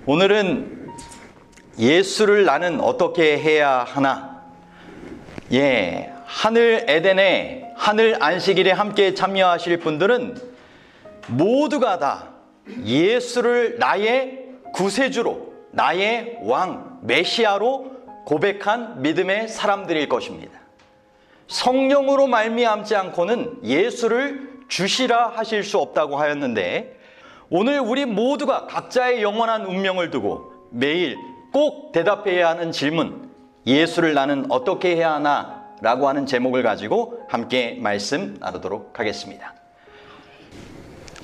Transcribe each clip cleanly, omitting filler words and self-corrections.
오늘은 예수를 나는 어떻게 해야 하나? 하늘 에덴에 하늘 안식일에 함께 참여하실 분들은 모두가 다 예수를 나의 구세주로, 나의 왕, 메시아로 고백한 믿음의 사람들일 것입니다. 성령으로 말미암지 않고는 예수를 주시라 하실 수 없다고 하였는데, 오늘 우리 모두가 각자의 영원한 운명을 두고 매일 꼭 대답해야 하는 질문, 예수를 나는 어떻게 해야 하나? 라고 하는 제목을 가지고 함께 말씀 나누도록 하겠습니다.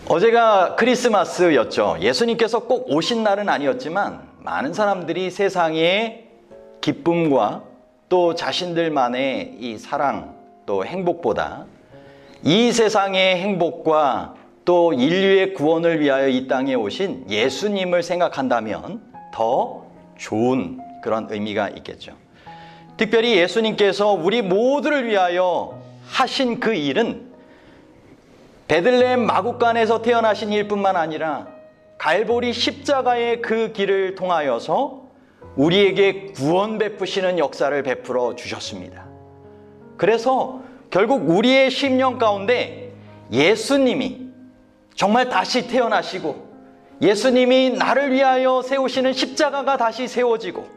어제가 크리스마스였죠. 예수님께서 꼭 오신 날은 아니었지만 많은 사람들이 세상의 기쁨과 또 자신들만의 이 사랑, 또 행복보다 이 세상의 행복과 또 인류의 구원을 위하여 이 땅에 오신 예수님을 생각한다면 더 좋은 그런 의미가 있겠죠. 특별히 예수님께서 우리 모두를 위하여 하신 그 일은 베들레헴 마구간에서 태어나신 일뿐만 아니라 갈보리 십자가의 그 길을 통하여서 우리에게 구원 베푸시는 역사를 베풀어 주셨습니다. 그래서 결국 우리의 심령 가운데 예수님이 정말 다시 태어나시고, 예수님이 나를 위하여 세우시는 십자가가 다시 세워지고,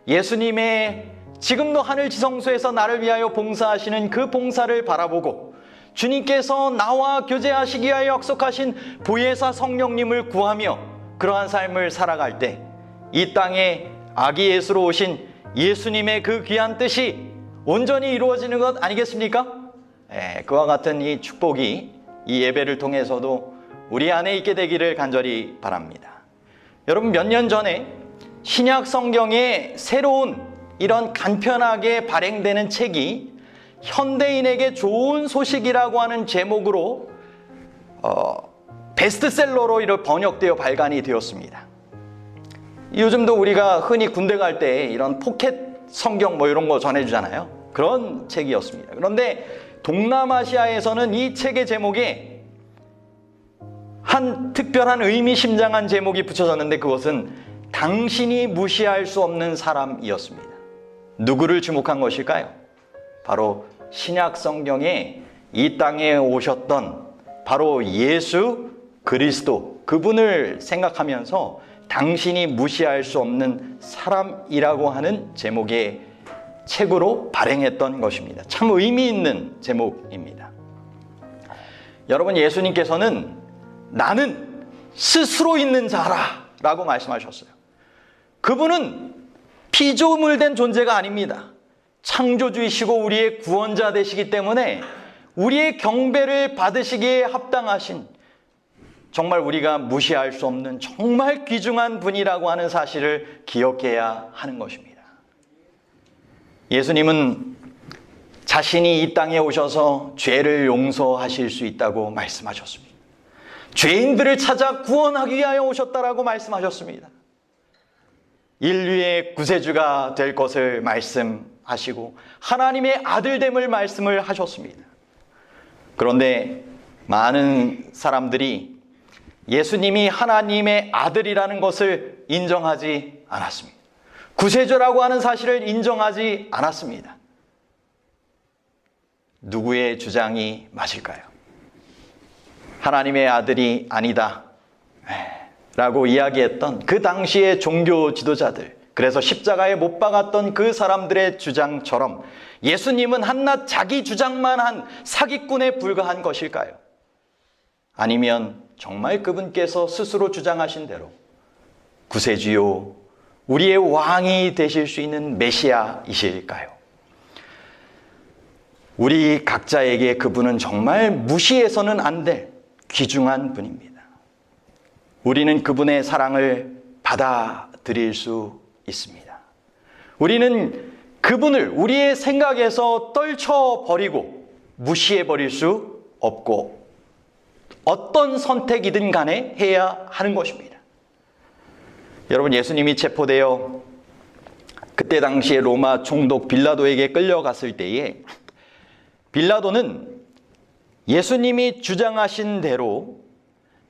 예수님의 지금도 하늘 지성소에서 나를 위하여 봉사하시는 그 봉사를 바라보고, 주님께서 나와 교제하시기 위하여 약속하신 보혜사 성령님을 구하며 그러한 삶을 살아갈 때 이 땅에 아기 예수로 오신 예수님의 그 귀한 뜻이 온전히 이루어지는 것 아니겠습니까? 그와 같은 이 축복이 이 예배를 통해서도 우리 안에 있게 되기를 간절히 바랍니다. 여러분, 몇 년 전에 신약 성경에 새로운 이런 간편하게 발행되는 책이 현대인에게 좋은 소식이라고 하는 제목으로 베스트셀러로 이렇게 번역되어 발간이 되었습니다. 요즘도 우리가 흔히 군대 갈 때 이런 포켓 성경 이런 거 전해주잖아요. 그런 책이었습니다. 그런데 동남아시아에서는 이 책의 제목에 한 특별한 의미심장한 제목이 붙여졌는데, 그것은 당신이 무시할 수 없는 사람이었습니다. 누구를 주목한 것일까요? 바로 신약 성경에 이 땅에 오셨던 바로 예수 그리스도, 그분을 생각하면서 당신이 무시할 수 없는 사람이라고 하는 제목의 책으로 발행했던 것입니다. 참 의미 있는 제목입니다. 여러분, 예수님께서는 나는 스스로 있는 자라 라고 말씀하셨어요. 그분은 피조물된 존재가 아닙니다. 창조주이시고 우리의 구원자 되시기 때문에 우리의 경배를 받으시기에 합당하신, 정말 우리가 무시할 수 없는 정말 귀중한 분이라고 하는 사실을 기억해야 하는 것입니다. 예수님은 자신이 이 땅에 오셔서 죄를 용서하실 수 있다고 말씀하셨습니다. 죄인들을 찾아 구원하기 위하여 오셨다라고 말씀하셨습니다. 인류의 구세주가 될 것을 말씀하시고 하나님의 아들됨을 말씀을 하셨습니다. 그런데 많은 사람들이 예수님이 하나님의 아들이라는 것을 인정하지 않았습니다. 구세주라고 하는 사실을 인정하지 않았습니다. 누구의 주장이 맞을까요? 하나님의 아들이 아니다 라고 이야기했던 그 당시의 종교 지도자들, 그래서 십자가에 못 박았던 그 사람들의 주장처럼 예수님은 한낱 자기 주장만 한 사기꾼에 불과한 것일까요? 아니면 정말 그분께서 스스로 주장하신 대로 구세주요, 우리의 왕이 되실 수 있는 메시아이실까요? 우리 각자에게 그분은 정말 무시해서는 안 될 귀중한 분입니다. 우리는 그분의 사랑을 받아들일 수 있습니다. 우리는 그분을 우리의 생각에서 떨쳐버리고 무시해버릴 수 없고, 어떤 선택이든 간에 해야 하는 것입니다. 여러분, 예수님이 체포되어 그때 당시에 로마 총독 빌라도에게 끌려갔을 때에 빌라도는 예수님이 주장하신 대로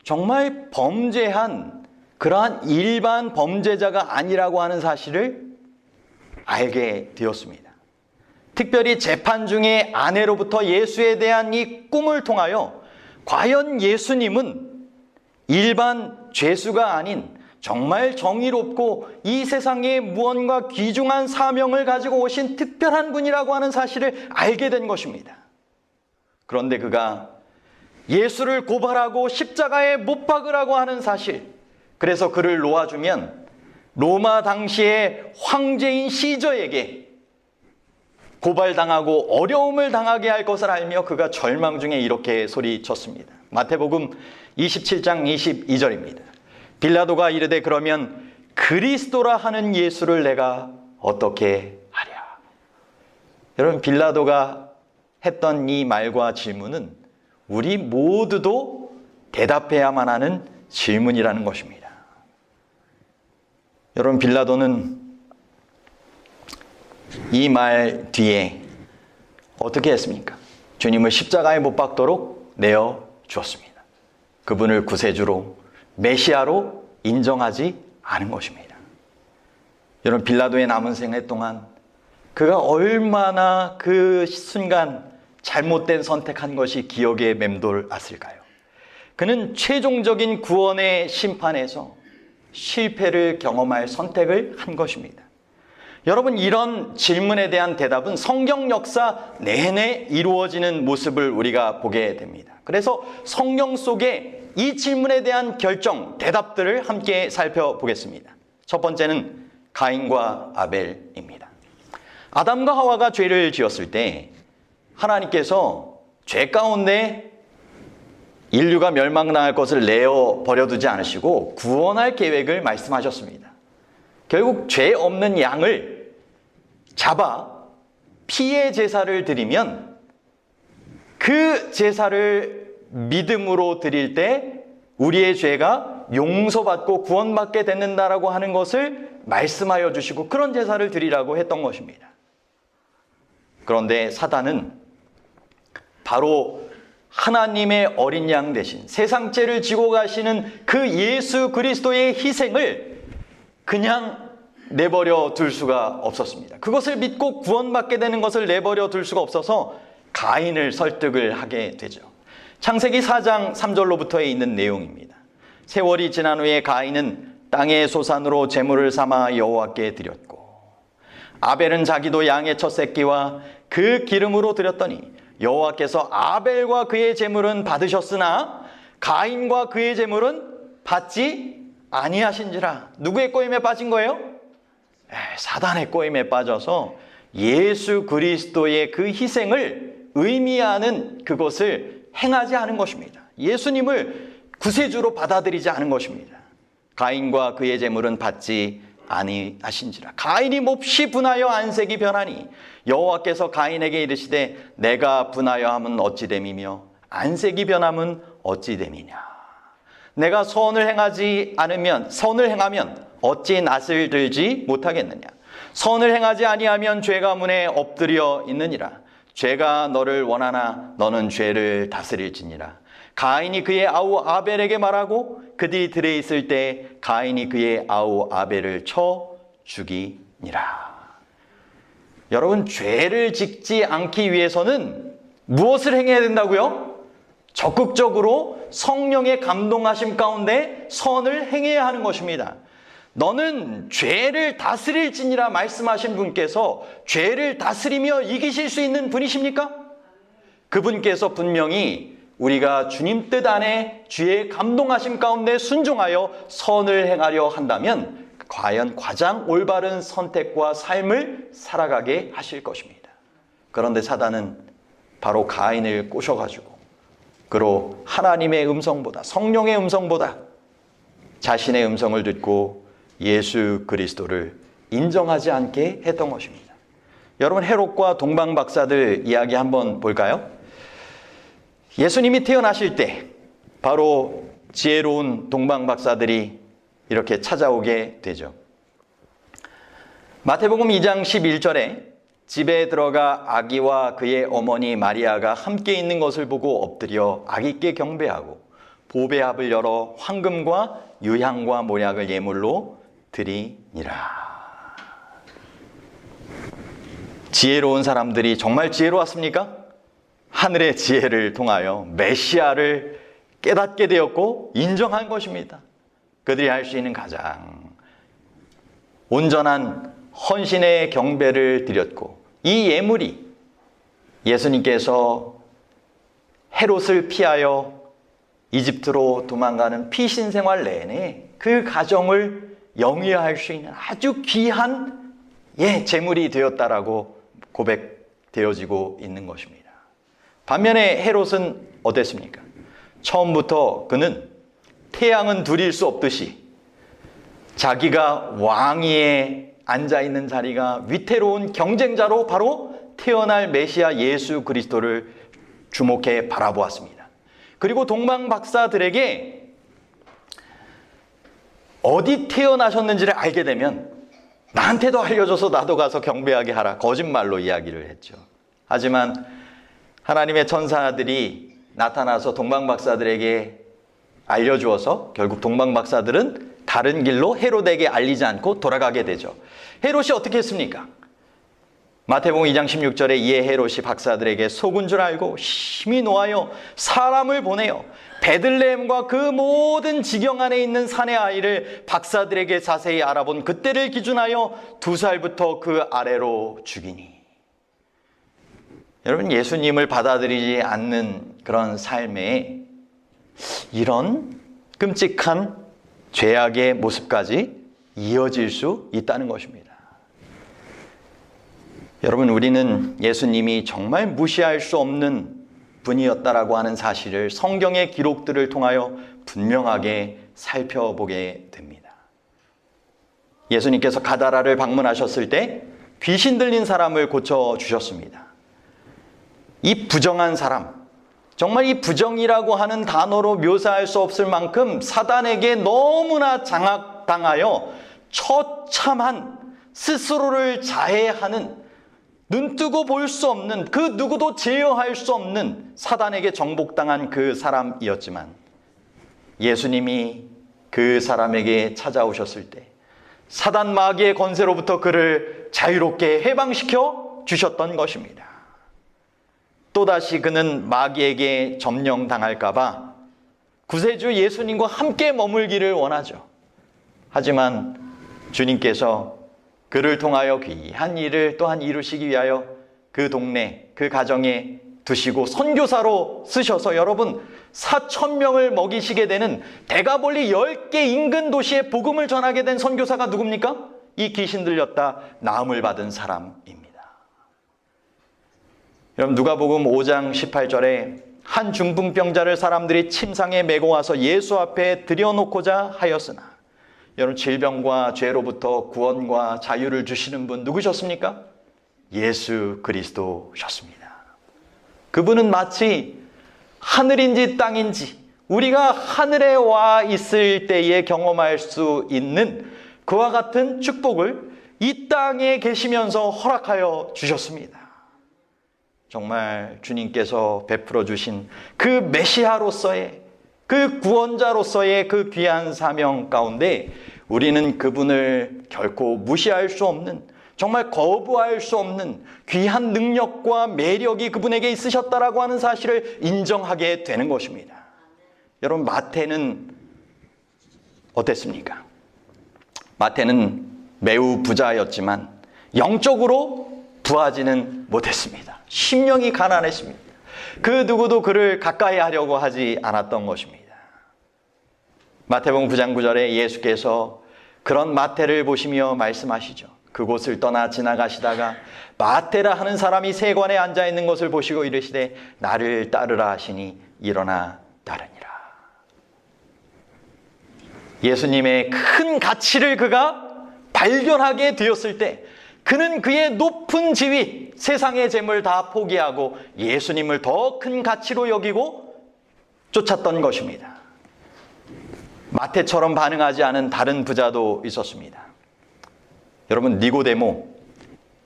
정말 범죄한 그러한 일반 범죄자가 아니라고 하는 사실을 알게 되었습니다. 특별히 재판 중에 아내로부터 예수에 대한 이 꿈을 통하여 과연 예수님은 일반 죄수가 아닌 정말 정의롭고 이 세상에 무언가 귀중한 사명을 가지고 오신 특별한 분이라고 하는 사실을 알게 된 것입니다. 그런데 그가 예수를 고발하고 십자가에 못 박으라고 하는 사실, 그래서 그를 놓아주면 로마 당시의 황제인 시저에게 고발당하고 어려움을 당하게 할 것을 알며 그가 절망 중에 이렇게 소리쳤습니다. 마태복음 27장 22절입니다. 빌라도가 이르되 그러면 그리스도라 하는 예수를 내가 어떻게 하랴. 여러분, 빌라도가 했던 이 말과 질문은 우리 모두도 대답해야만 하는 질문이라는 것입니다. 여러분, 빌라도는 이 말 뒤에 어떻게 했습니까? 주님을 십자가에 못 박도록 내어 주었습니다. 그분을 구세주로, 메시아로 인정하지 않은 것입니다. 여러분, 빌라도의 남은 생애 동안 그가 얼마나 그 순간 잘못된 선택한 것이 기억에 맴돌았을까요? 그는 최종적인 구원의 심판에서 실패를 경험할 선택을 한 것입니다. 여러분, 이런 질문에 대한 대답은 성경 역사 내내 이루어지는 모습을 우리가 보게 됩니다. 그래서 성경 속에 이 질문에 대한 결정, 대답들을 함께 살펴보겠습니다. 첫 번째는 가인과 아벨입니다. 아담과 하와가 죄를 지었을 때 하나님께서 죄 가운데 인류가 멸망당할 것을 내어 버려두지 않으시고 구원할 계획을 말씀하셨습니다. 결국 죄 없는 양을 잡아 피의 제사를 드리면 그 제사를 믿음으로 드릴 때 우리의 죄가 용서받고 구원받게 된다라고 하는 것을 말씀하여 주시고 그런 제사를 드리라고 했던 것입니다. 그런데 사단은 바로 하나님의 어린 양 대신 세상 죄를 지고 가시는 그 예수 그리스도의 희생을 그냥 내버려 둘 수가 없었습니다. 그것을 믿고 구원받게 되는 것을 내버려 둘 수가 없어서 가인을 설득을 하게 되죠. 창세기 4장 3절로부터에 있는 내용입니다. 세월이 지난 후에 가인은 땅의 소산으로 제물을 삼아 여호와께 드렸고 아벨은 자기도 양의 첫 새끼와 그 기름으로 드렸더니 여호와께서 아벨과 그의 제물은 받으셨으나 가인과 그의 제물은 받지 아니하신지라. 누구의 꼬임에 빠진 거예요? 사단의 꼬임에 빠져서 예수 그리스도의 그 희생을 의미하는 그것을 행하지 않은 것입니다. 예수님을 구세주로 받아들이지 않은 것입니다. 가인과 그의 제물은 받지 아니하신지라. 가인이 몹시 분하여 안색이 변하니 여호와께서 가인에게 이르시되 내가 분하여 함은 어찌 됨이며 안색이 변함은 어찌 됨이냐. 내가 선을 행하면 어찌 낯을 들지 못하겠느냐. 선을 행하지 아니하면 죄가 문에 엎드려 있느니라. 죄가 너를 원하나 너는 죄를 다스릴지니라. 가인이 그의 아우 아벨에게 말하고 그들이 들에 있을 때 가인이 그의 아우 아벨을 쳐 죽이니라. 여러분, 죄를 짓지 않기 위해서는 무엇을 행해야 된다고요? 적극적으로 성령의 감동하심 가운데 선을 행해야 하는 것입니다. 너는 죄를 다스릴지니라 말씀하신 분께서 죄를 다스리며 이기실 수 있는 분이십니까? 그분께서 분명히 우리가 주님 뜻 안에 주의 감동하심 가운데 순종하여 선을 행하려 한다면 과연 가장 올바른 선택과 삶을 살아가게 하실 것입니다. 그런데 사단은 바로 가인을 꼬셔가지고 그로 하나님의 음성보다, 성령의 음성보다 자신의 음성을 듣고 예수 그리스도를 인정하지 않게 했던 것입니다. 여러분, 헤롯과 동방 박사들 이야기 한번 볼까요? 예수님이 태어나실 때 바로 지혜로운 동방 박사들이 이렇게 찾아오게 되죠. 마태복음 2장 11절에 집에 들어가 아기와 그의 어머니 마리아가 함께 있는 것을 보고 엎드려 아기께 경배하고 보배합을 열어 황금과 유향과 모략을 예물로 드리니라. 지혜로운 사람들이 정말 지혜로웠습니까? 하늘의 지혜를 통하여 메시아를 깨닫게 되었고 인정한 것입니다. 그들이 할 수 있는 가장 온전한 헌신의 경배를 드렸고, 이 예물이 예수님께서 헤롯을 피하여 이집트로 도망가는 피신 생활 내내 그 가정을 영위할 수 있는 아주 귀한 재물이 되었다라고 고백되어지고 있는 것입니다. 반면에 헤롯은 어땠습니까? 처음부터 그는 태양은 두릴 수 없듯이 자기가 왕위에 앉아있는 자리가 위태로운 경쟁자로 바로 태어날 메시아 예수 그리스도를 주목해 바라보았습니다. 그리고 동방박사들에게 어디 태어나셨는지를 알게 되면 나한테도 알려줘서 나도 가서 경배하게 하라, 거짓말로 이야기를 했죠. 하지만 하나님의 천사들이 나타나서 동방박사들에게 알려주어서 결국 동방박사들은 다른 길로 헤롯에게 알리지 않고 돌아가게 되죠. 헤롯이 어떻게 했습니까? 마태복음 2장 16절에 이에 헤롯이 박사들에게 속은 줄 알고 심히 노하여 사람을 보내어 베들레헴과 그 모든 지경 안에 있는 산의 아이를 박사들에게 자세히 알아본 그때를 기준하여 2살부터 그 아래로 죽이니. 여러분, 예수님을 받아들이지 않는 그런 삶에 이런 끔찍한 죄악의 모습까지 이어질 수 있다는 것입니다. 여러분, 우리는 예수님이 정말 무시할 수 없는 분이었다라고 하는 사실을 성경의 기록들을 통하여 분명하게 살펴보게 됩니다. 예수님께서 가다라를 방문하셨을 때 귀신 들린 사람을 고쳐주셨습니다. 이 부정한 사람, 정말 이 부정이라고 하는 단어로 묘사할 수 없을 만큼 사단에게 너무나 장악당하여 처참한, 스스로를 자해하는, 눈뜨고 볼 수 없는, 그 누구도 제어할 수 없는 사단에게 정복당한 그 사람이었지만, 예수님이 그 사람에게 찾아오셨을 때 사단 마귀의 권세로부터 그를 자유롭게 해방시켜 주셨던 것입니다. 또다시 그는 마귀에게 점령당할까 봐 구세주 예수님과 함께 머물기를 원하죠. 하지만 주님께서 그를 통하여 귀한 일을 또한 이루시기 위하여 그 동네, 그 가정에 두시고 선교사로 쓰셔서 여러분 4,000명을 먹이시게 되는 데가볼리 10개 인근 도시에 복음을 전하게 된 선교사가 누굽니까? 이 귀신 들렸다 나음을 받은 사람입니다. 여러분, 누가복음 5장 18절에 한 중풍병자를 사람들이 침상에 메고 와서 예수 앞에 들여놓고자 하였으나, 여러분, 질병과 죄로부터 구원과 자유를 주시는 분 누구셨습니까? 예수 그리스도셨습니다. 그분은 마치 하늘인지 땅인지 우리가 하늘에 와 있을 때에 경험할 수 있는 그와 같은 축복을 이 땅에 계시면서 허락하여 주셨습니다. 정말 주님께서 베풀어 주신 그 메시아로서의, 그 구원자로서의 그 귀한 사명 가운데 우리는 그분을 결코 무시할 수 없는, 정말 거부할 수 없는 귀한 능력과 매력이 그분에게 있으셨다라고 하는 사실을 인정하게 되는 것입니다. 여러분, 마태는 어땠습니까? 마태는 매우 부자였지만 영적으로 부하지는 못했습니다. 심령이 가난했습니다. 그 누구도 그를 가까이 하려고 하지 않았던 것입니다. 마태복음 9장 9절에 예수께서 그런 마태를 보시며 말씀하시죠. 그곳을 떠나 지나가시다가 마태라 하는 사람이 세관에 앉아있는 것을 보시고 이르시되 나를 따르라 하시니 일어나 따르니라. 예수님의 큰 가치를 그가 발견하게 되었을 때 그는 그의 높은 지위, 세상의 재물 다 포기하고 예수님을 더 큰 가치로 여기고 쫓았던 것입니다. 마태처럼 반응하지 않은 다른 부자도 있었습니다. 여러분, 니고데모,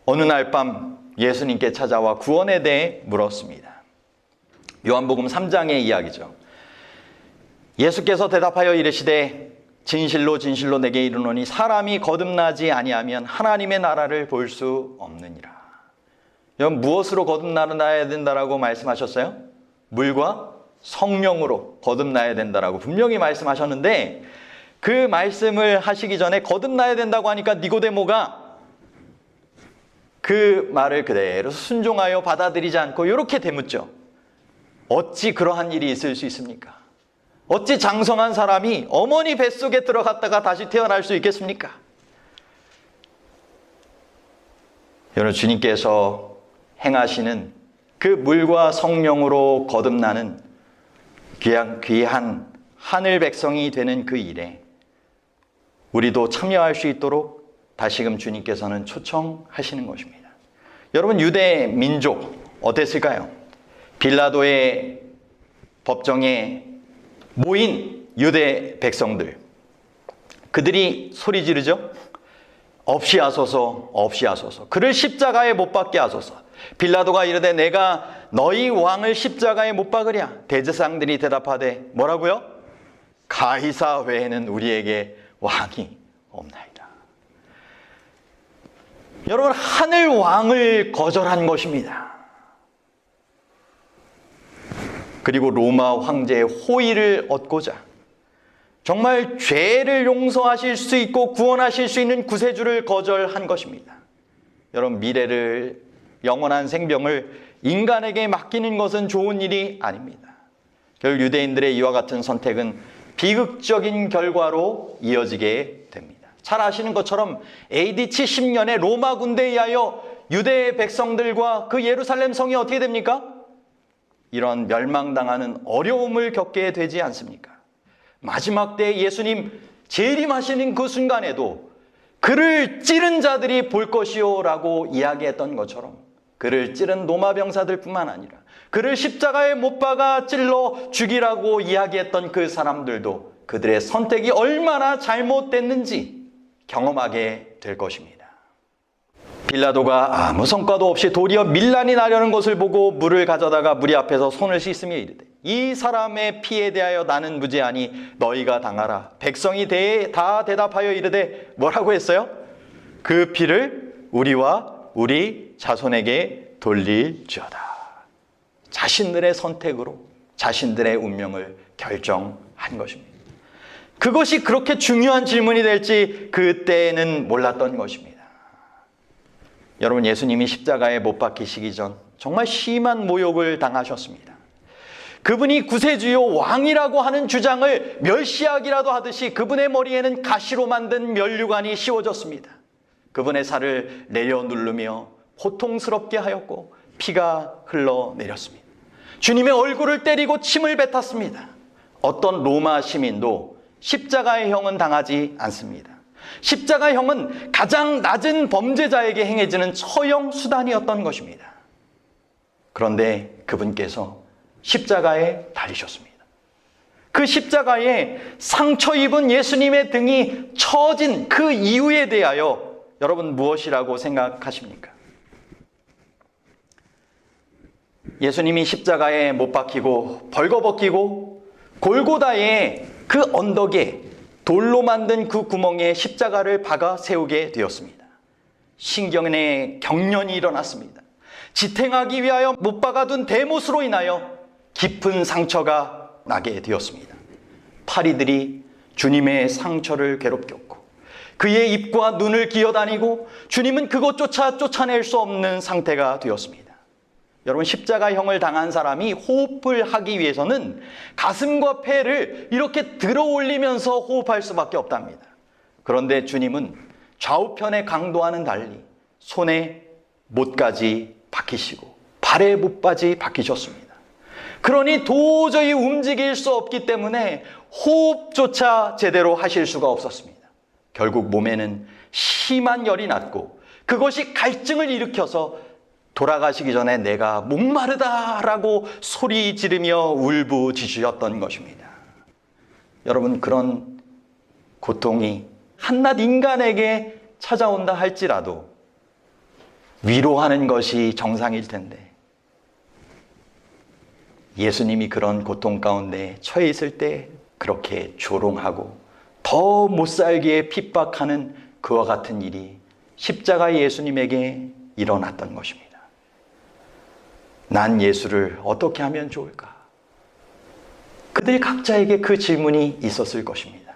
어느 날 밤 예수님께 찾아와 구원에 대해 물었습니다. 요한복음 3장의 이야기죠. 예수께서 대답하여 이르시되 진실로 진실로 내게 이르노니 사람이 거듭나지 아니하면 하나님의 나라를 볼 수 없느니라. 여러분, 무엇으로 거듭나야 된다라고 말씀하셨어요? 물과 성령으로 거듭나야 된다라고 분명히 말씀하셨는데, 그 말씀을 하시기 전에 거듭나야 된다고 하니까 니고데모가 그 말을 그대로 순종하여 받아들이지 않고 이렇게 되묻죠. 어찌 그러한 일이 있을 수 있습니까? 어찌 장성한 사람이 어머니 뱃속에 들어갔다가 다시 태어날 수 있겠습니까? 여러분, 주님께서 행하시는 그 물과 성령으로 거듭나는 귀한 하늘 백성이 되는 그 일에 우리도 참여할 수 있도록 다시금 주님께서는 초청하시는 것입니다. 여러분, 유대 민족 어땠을까요? 빌라도의 법정에 모인 유대 백성들, 그들이 소리 지르죠. 없이 하소서, 없이 하소서. 그를 십자가에 못 박게 하소서. 빌라도가 이르되 내가 너희 왕을 십자가에 못 박으랴. 대제사장들이 대답하되 뭐라고요? 가이사 외에는 우리에게 왕이 없나이다. 여러분, 하늘 왕을 거절한 것입니다. 그리고 로마 황제의 호의를 얻고자 정말 죄를 용서하실 수 있고 구원하실 수 있는 구세주를 거절한 것입니다. 여러분, 미래를, 영원한 생명을 인간에게 맡기는 것은 좋은 일이 아닙니다. 결국 유대인들의 이와 같은 선택은 비극적인 결과로 이어지게 됩니다. 잘 아시는 것처럼 AD 70년에 로마 군대에 의하여 유대 백성들과 그 예루살렘 성이 어떻게 됩니까? 이런 멸망당하는 어려움을 겪게 되지 않습니까? 마지막 때 예수님 재림하시는 그 순간에도 그를 찌른 자들이 볼 것이요 라고 이야기했던 것처럼 그를 찌른 로마 병사들 뿐만 아니라 그를 십자가에 못 박아 찔러 죽이라고 이야기했던 그 사람들도 그들의 선택이 얼마나 잘못됐는지 경험하게 될 것입니다. 빌라도가 아무 성과도 없이 도리어 밀란이 나려는 것을 보고 물을 가져다가 무리 앞에서 손을 씻으며 이르되 이 사람의 피에 대하여 나는 무죄하니 너희가 당하라. 백성이 다 대답하여 이르되 뭐라고 했어요? 그 피를 우리와 우리 자손에게 돌릴지어다. 자신들의 선택으로 자신들의 운명을 결정한 것입니다. 그것이 그렇게 중요한 질문이 될지 그때는 몰랐던 것입니다. 여러분, 예수님이 십자가에 못 박히시기 전 정말 심한 모욕을 당하셨습니다. 그분이 구세주요 왕이라고 하는 주장을 멸시하기라도 하듯이 그분의 머리에는 가시로 만든 면류관이 씌워졌습니다. 그분의 살을 내려 누르며 고통스럽게 하였고 피가 흘러내렸습니다. 주님의 얼굴을 때리고 침을 뱉었습니다. 어떤 로마 시민도 십자가의 형은 당하지 않습니다. 십자가 형은 가장 낮은 범죄자에게 행해지는 처형 수단이었던 것입니다. 그런데 그분께서 십자가에 달리셨습니다. 그 십자가에 상처 입은 예수님의 등이 처진 그 이유에 대하여 여러분 무엇이라고 생각하십니까? 예수님이 십자가에 못 박히고 벌거벗기고 골고다의 그 언덕에 돌로 만든 그 구멍에 십자가를 박아 세우게 되었습니다. 신경에 경련이 일어났습니다. 지탱하기 위하여 못 박아둔 대못으로 인하여 깊은 상처가 나게 되었습니다. 파리들이 주님의 상처를 괴롭혔고 그의 입과 눈을 기어다니고 주님은 그것조차 쫓아낼 수 없는 상태가 되었습니다. 여러분, 십자가형을 당한 사람이 호흡을 하기 위해서는 가슴과 폐를 이렇게 들어 올리면서 호흡할 수밖에 없답니다. 그런데 주님은 좌우편의 강도와는 달리 손에 못까지 박히시고 발에 못까지 박히셨습니다. 그러니 도저히 움직일 수 없기 때문에 호흡조차 제대로 하실 수가 없었습니다. 결국 몸에는 심한 열이 났고 그것이 갈증을 일으켜서 돌아가시기 전에 내가 목마르다라고 소리 지르며 울부짖으셨던 것입니다. 여러분, 그런 고통이 한낱 인간에게 찾아온다 할지라도 위로하는 것이 정상일 텐데 예수님이 그런 고통 가운데 처해 있을 때 그렇게 조롱하고 더 못살게 핍박하는 그와 같은 일이 십자가 예수님에게 일어났던 것입니다. 난 예수를 어떻게 하면 좋을까? 그들 각자에게 그 질문이 있었을 것입니다.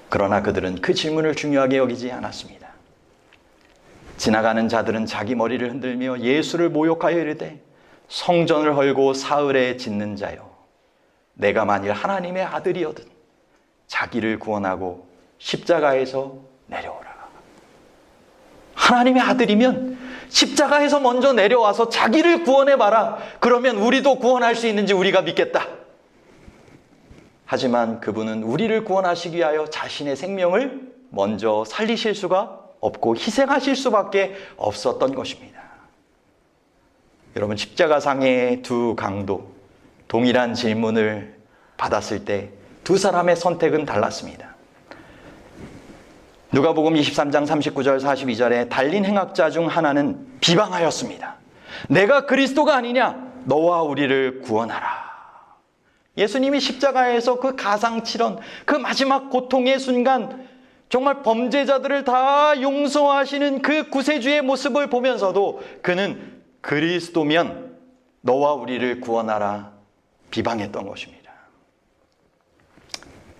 그러나 그들은 그 질문을 중요하게 여기지 않았습니다. 지나가는 자들은 자기 머리를 흔들며 예수를 모욕하여 이르되 성전을 헐고 사흘에 짓는 자여, 내가 만일 하나님의 아들이거든 자기를 구원하고 십자가에서 내려오라. 하나님의 아들이면 십자가에서 먼저 내려와서 자기를 구원해봐라. 그러면 우리도 구원할 수 있는지 우리가 믿겠다. 하지만 그분은 우리를 구원하시기 위하여 자신의 생명을 먼저 살리실 수가 없고 희생하실 수밖에 없었던 것입니다. 여러분, 십자가상의 두 강도, 동일한 질문을 받았을 때 두 사람의 선택은 달랐습니다. 누가복음 23장 39절 42절에 달린 행악자 중 하나는 비방하였습니다. 내가 그리스도가 아니냐? 너와 우리를 구원하라. 예수님이 십자가에서 그 가상칠언, 그 마지막 고통의 순간 정말 범죄자들을 다 용서하시는 그 구세주의 모습을 보면서도 그는 그리스도면 너와 우리를 구원하라 비방했던 것입니다.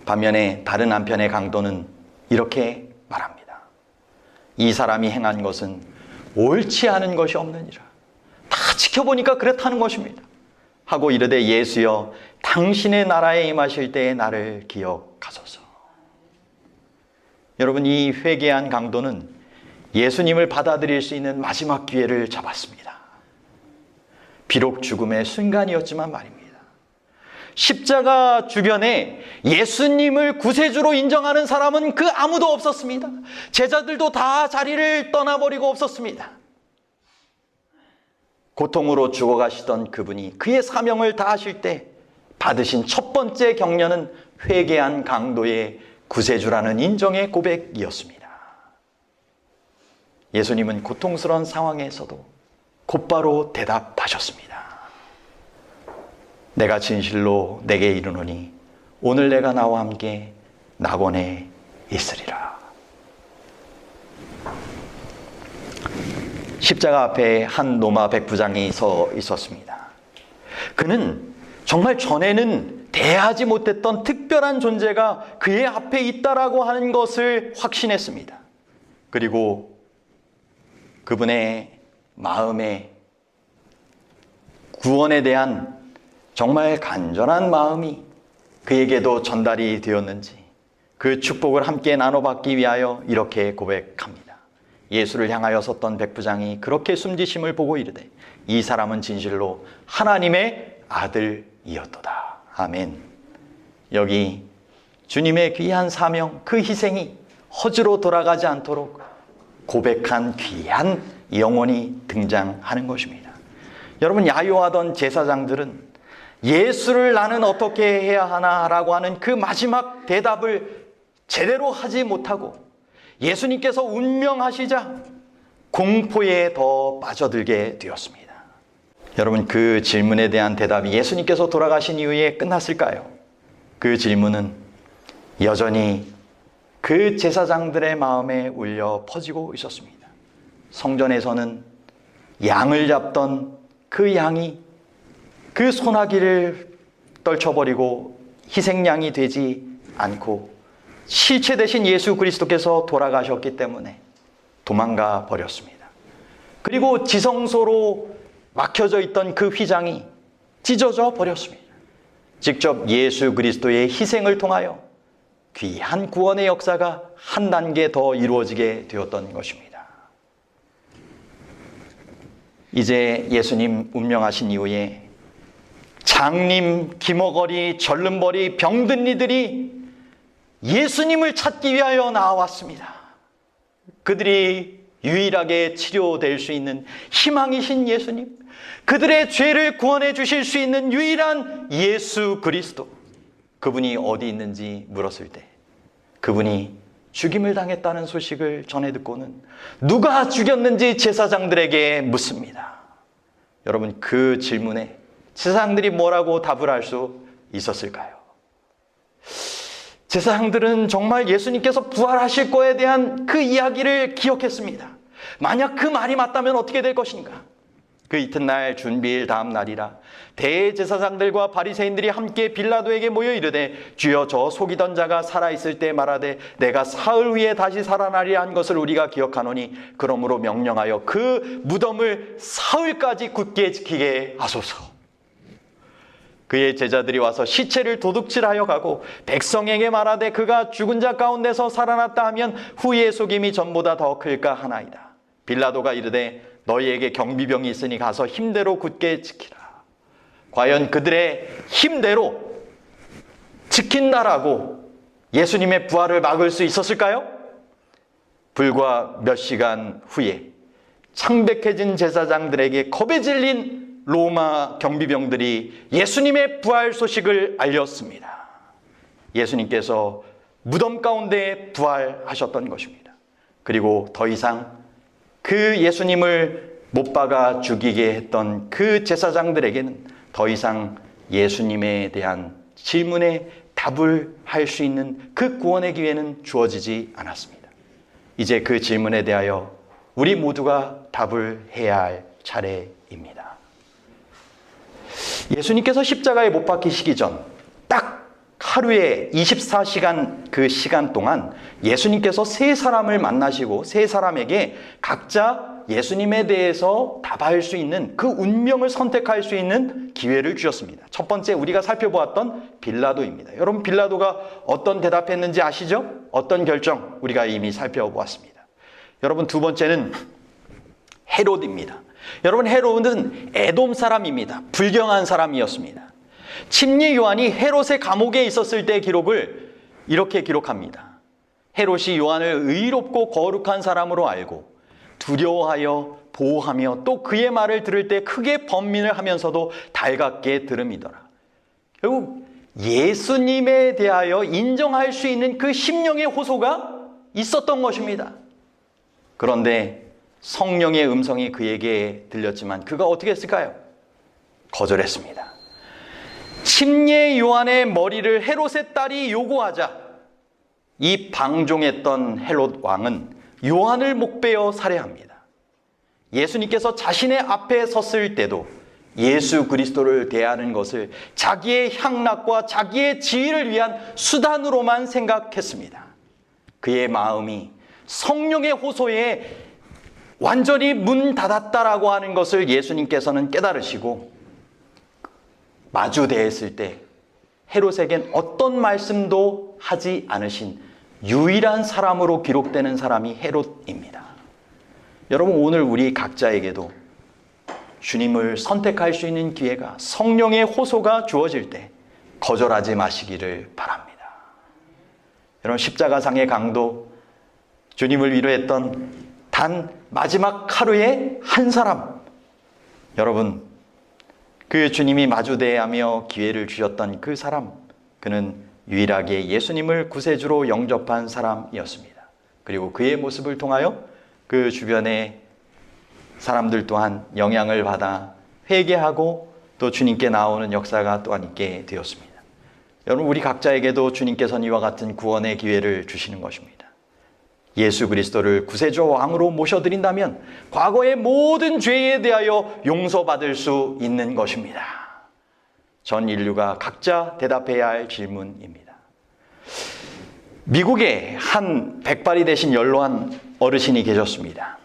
반면에 다른 한편의 강도는 이렇게 말합니다. 이 사람이 행한 것은 옳지 않은 것이 없느니라. 다 지켜보니까 그렇다는 것입니다. 하고 이르되 예수여 당신의 나라에 임하실 때에 나를 기억하소서. 여러분, 이 회개한 강도는 예수님을 받아들일 수 있는 마지막 기회를 잡았습니다. 비록 죽음의 순간이었지만 말입니다. 십자가 주변에 예수님을 구세주로 인정하는 사람은 그 아무도 없었습니다. 제자들도 다 자리를 떠나버리고 없었습니다. 고통으로 죽어가시던 그분이 그의 사명을 다하실 때 받으신 첫 번째 격려는 회개한 강도의 구세주라는 인정의 고백이었습니다. 예수님은 고통스러운 상황에서도 곧바로 대답하셨습니다. 내가 진실로 내게 이르노니 오늘 내가 나와 함께 낙원에 있으리라. 십자가 앞에 한 로마 백부장이 서 있었습니다. 그는 정말 전에는 대하지 못했던 특별한 존재가 그의 앞에 있다라고 하는 것을 확신했습니다. 그리고 그분의 마음에 구원에 대한 정말 간절한 마음이 그에게도 전달이 되었는지 그 축복을 함께 나눠받기 위하여 이렇게 고백합니다. 예수를 향하여 섰던 백부장이 그렇게 숨지심을 보고 이르되 이 사람은 진실로 하나님의 아들이었도다. 아멘. 여기 주님의 귀한 사명, 그 희생이 허주로 돌아가지 않도록 고백한 귀한 영혼이 등장하는 것입니다. 여러분, 야유하던 제사장들은 예수를 나는 어떻게 해야 하나라고 하는 그 마지막 대답을 제대로 하지 못하고 예수님께서 운명하시자 공포에 더 빠져들게 되었습니다. 여러분, 그 질문에 대한 대답이 예수님께서 돌아가신 이후에 끝났을까요? 그 질문은 여전히 그 제사장들의 마음에 울려 퍼지고 있었습니다. 성전에서는 양을 잡던 그 양이 그 소나기를 떨쳐버리고 희생양이 되지 않고 실체 대신 예수 그리스도께서 돌아가셨기 때문에 도망가 버렸습니다. 그리고 지성소로 막혀져 있던 그 휘장이 찢어져 버렸습니다. 직접 예수 그리스도의 희생을 통하여 귀한 구원의 역사가 한 단계 더 이루어지게 되었던 것입니다. 이제 예수님 운명하신 이후에 장님, 기머거리, 절름벌이, 병든 이들이 예수님을 찾기 위하여 나왔습니다. 그들이 유일하게 치료될 수 있는 희망이신 예수님, 그들의 죄를 구원해 주실 수 있는 유일한 예수 그리스도, 그분이 어디 있는지 물었을 때 그분이 죽임을 당했다는 소식을 전해 듣고는 누가 죽였는지 제사장들에게 묻습니다. 여러분, 그 질문에 제사장들이 뭐라고 답을 할 수 있었을까요? 제사장들은 정말 예수님께서 부활하실 거에 대한 그 이야기를 기억했습니다. 만약 그 말이 맞다면 어떻게 될 것인가? 그 이튿날 준비일 다음 날이라 대제사장들과 바리새인들이 함께 빌라도에게 모여 이르되 주여 저 속이던 자가 살아있을 때 말하되 내가 사흘 후에 다시 살아나리라 한 것을 우리가 기억하노니 그러므로 명령하여 그 무덤을 사흘까지 굳게 지키게 하소서. 그의 제자들이 와서 시체를 도둑질하여 가고 백성에게 말하되 그가 죽은 자 가운데서 살아났다 하면 후의 속임이 전보다 더 클까 하나이다. 빌라도가 이르되 너희에게 경비병이 있으니 가서 힘대로 굳게 지키라. 과연 그들의 힘대로 지킨다라고 예수님의 부활을 막을 수 있었을까요? 불과 몇 시간 후에 창백해진 제사장들에게 겁에 질린 로마 경비병들이 예수님의 부활 소식을 알렸습니다. 예수님께서 무덤 가운데 부활하셨던 것입니다. 그리고 더 이상 그 예수님을 못 박아 죽이게 했던 그 제사장들에게는 더 이상 예수님에 대한 질문에 답을 할 수 있는 그 구원의 기회는 주어지지 않았습니다. 이제 그 질문에 대하여 우리 모두가 답을 해야 할 차례입니다. 예수님께서 십자가에 못 박히시기 전 딱 하루에 24시간 그 시간 동안 예수님께서 세 사람을 만나시고 세 사람에게 각자 예수님에 대해서 답할 수 있는 그 운명을 선택할 수 있는 기회를 주셨습니다. 첫 번째 우리가 살펴보았던 빌라도입니다. 여러분 빌라도가 어떤 대답했는지 아시죠? 어떤 결정 우리가 이미 살펴보았습니다. 여러분 두 번째는 헤롯입니다. 여러분 헤롯은 에돔 사람입니다. 불경한 사람이었습니다. 침례 요한이 헤롯의 감옥에 있었을 때 기록을 이렇게 기록합니다. 헤롯이 요한을 의롭고 거룩한 사람으로 알고 두려워하여 보호하며 또 그의 말을 들을 때 크게 번민을 하면서도 달갑게 들음이더라. 결국 예수님에 대하여 인정할 수 있는 그 심령의 호소가 있었던 것입니다. 그런데 성령의 음성이 그에게 들렸지만 그가 어떻게 했을까요? 거절했습니다. 침례 요한의 머리를 헤롯의 딸이 요구하자 이 방종했던 헤롯 왕은 요한을 목베어 살해합니다. 예수님께서 자신의 앞에 섰을 때도 예수 그리스도를 대하는 것을 자기의 향락과 자기의 지위를 위한 수단으로만 생각했습니다. 그의 마음이 성령의 호소에 완전히 문 닫았다라고 하는 것을 예수님께서는 깨달으시고 마주대했을 때 헤롯에겐 어떤 말씀도 하지 않으신 유일한 사람으로 기록되는 사람이 헤롯입니다. 여러분 오늘 우리 각자에게도 주님을 선택할 수 있는 기회가 성령의 호소가 주어질 때 거절하지 마시기를 바랍니다. 여러분 십자가상의 강도 주님을 위로했던 단 마지막 하루의 한 사람 여러분 그 주님이 마주대하며 기회를 주셨던 그 사람 그는 유일하게 예수님을 구세주로 영접한 사람이었습니다. 그리고 그의 모습을 통하여 그 주변의 사람들 또한 영향을 받아 회개하고 또 주님께 나오는 역사가 또한 있게 되었습니다. 여러분 우리 각자에게도 주님께서는 이와 같은 구원의 기회를 주시는 것입니다. 예수 그리스도를 구세주 왕으로 모셔드린다면 과거의 모든 죄에 대하여 용서받을 수 있는 것입니다. 전 인류가 각자 대답해야 할 질문입니다. 미국에 한 백발이 되신 연로한 어르신이 계셨습니다.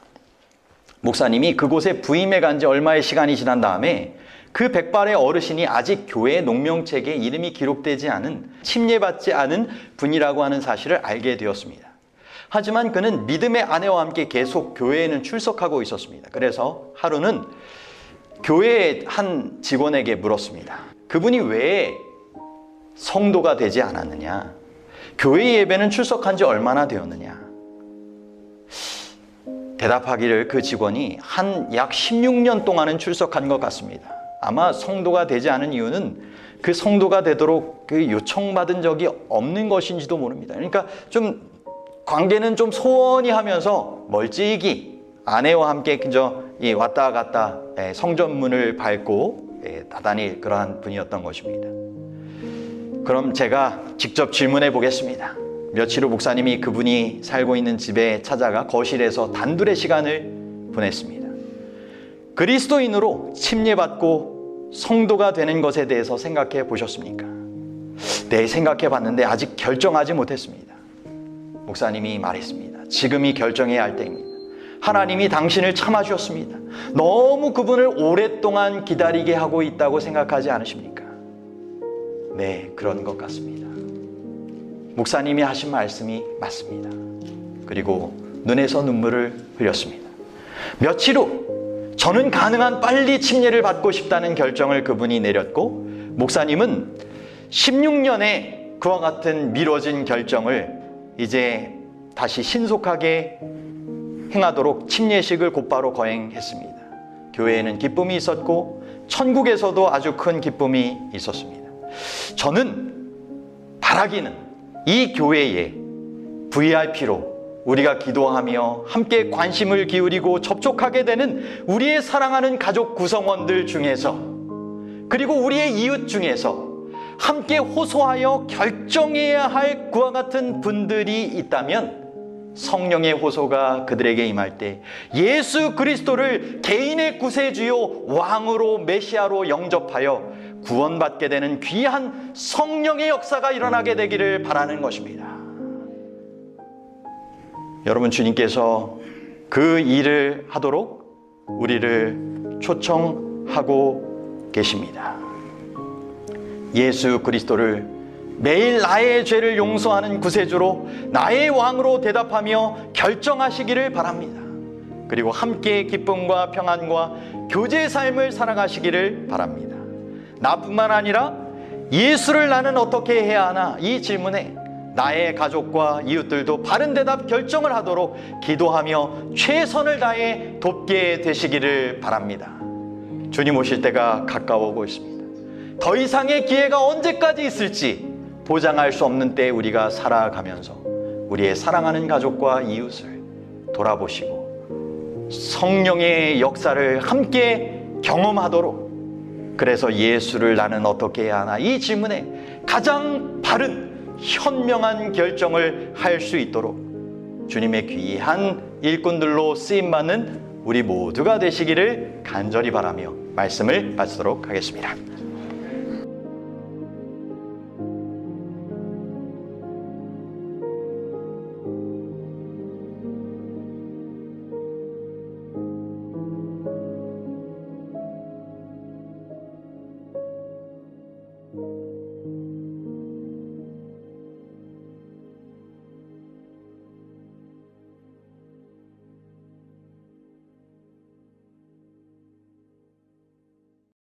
목사님이 그곳에 부임해 간 지 얼마의 시간이 지난 다음에 그 백발의 어르신이 아직 교회 농명책에 이름이 기록되지 않은 침례받지 않은 분이라고 하는 사실을 알게 되었습니다. 하지만 그는 믿음의 아내와 함께 계속 교회에는 출석하고 있었습니다. 그래서 하루는 교회의 한 직원에게 물었습니다. 그분이 왜 성도가 되지 않았느냐? 교회 예배는 출석한 지 얼마나 되었느냐? 대답하기를 그 직원이 한 약 16년 동안은 출석한 것 같습니다. 아마 성도가 되지 않은 이유는 그 성도가 되도록 그 요청받은 적이 없는 것인지도 모릅니다. 그러니까 좀 관계는 좀 소원히 하면서 멀찍이 아내와 함께 그저 왔다 갔다 성전문을 밟고 다단히 그러한 분이었던 것입니다. 그럼 제가 직접 질문해 보겠습니다. 며칠 후 목사님이 그분이 살고 있는 집에 찾아가 거실에서 단둘의 시간을 보냈습니다. 그리스도인으로 침례받고 성도가 되는 것에 대해서 생각해 보셨습니까? 네, 생각해 봤는데 아직 결정하지 못했습니다. 목사님이 말했습니다. 지금이 결정해야 할 때입니다. 하나님이 당신을 참아주셨습니다. 너무 그분을 오랫동안 기다리게 하고 있다고 생각하지 않으십니까? 네, 그런 것 같습니다. 목사님이 하신 말씀이 맞습니다. 그리고 눈에서 눈물을 흘렸습니다. 며칠 후 저는 가능한 빨리 침례를 받고 싶다는 결정을 그분이 내렸고, 목사님은 16년에 그와 같은 미뤄진 결정을 이제 다시 신속하게 행하도록 침례식을 곧바로 거행했습니다. 교회에는 기쁨이 있었고 천국에서도 아주 큰 기쁨이 있었습니다. 저는 바라기는 이 교회에 VIP로 우리가 기도하며 함께 관심을 기울이고 접촉하게 되는 우리의 사랑하는 가족 구성원들 중에서, 그리고 우리의 이웃 중에서 함께 호소하여 결정해야 할 그와 같은 분들이 있다면, 성령의 호소가 그들에게 임할 때 예수 그리스도를 개인의 구세주요 왕으로 메시아로 영접하여 구원받게 되는 귀한 성령의 역사가 일어나게 되기를 바라는 것입니다. 여러분, 주님께서 그 일을 하도록 우리를 초청하고 계십니다. 예수 그리스도를 매일 나의 죄를 용서하는 구세주로, 나의 왕으로 대답하며 결정하시기를 바랍니다. 그리고 함께 기쁨과 평안과 교제의 삶을 살아가시기를 바랍니다. 나뿐만 아니라 예수를 나는 어떻게 해야 하나, 이 질문에 나의 가족과 이웃들도 바른 대답 결정을 하도록 기도하며 최선을 다해 돕게 되시기를 바랍니다. 주님 오실 때가 가까워 오고 있습니다. 더 이상의 기회가 언제까지 있을지 보장할 수 없는 때에 우리가 살아가면서 우리의 사랑하는 가족과 이웃을 돌아보시고 성령의 역사를 함께 경험하도록, 그래서 예수를 나는 어떻게 해야 하나, 이 질문에 가장 바른 현명한 결정을 할 수 있도록 주님의 귀한 일꾼들로 쓰임받는 우리 모두가 되시기를 간절히 바라며 말씀을 마치도록 하겠습니다.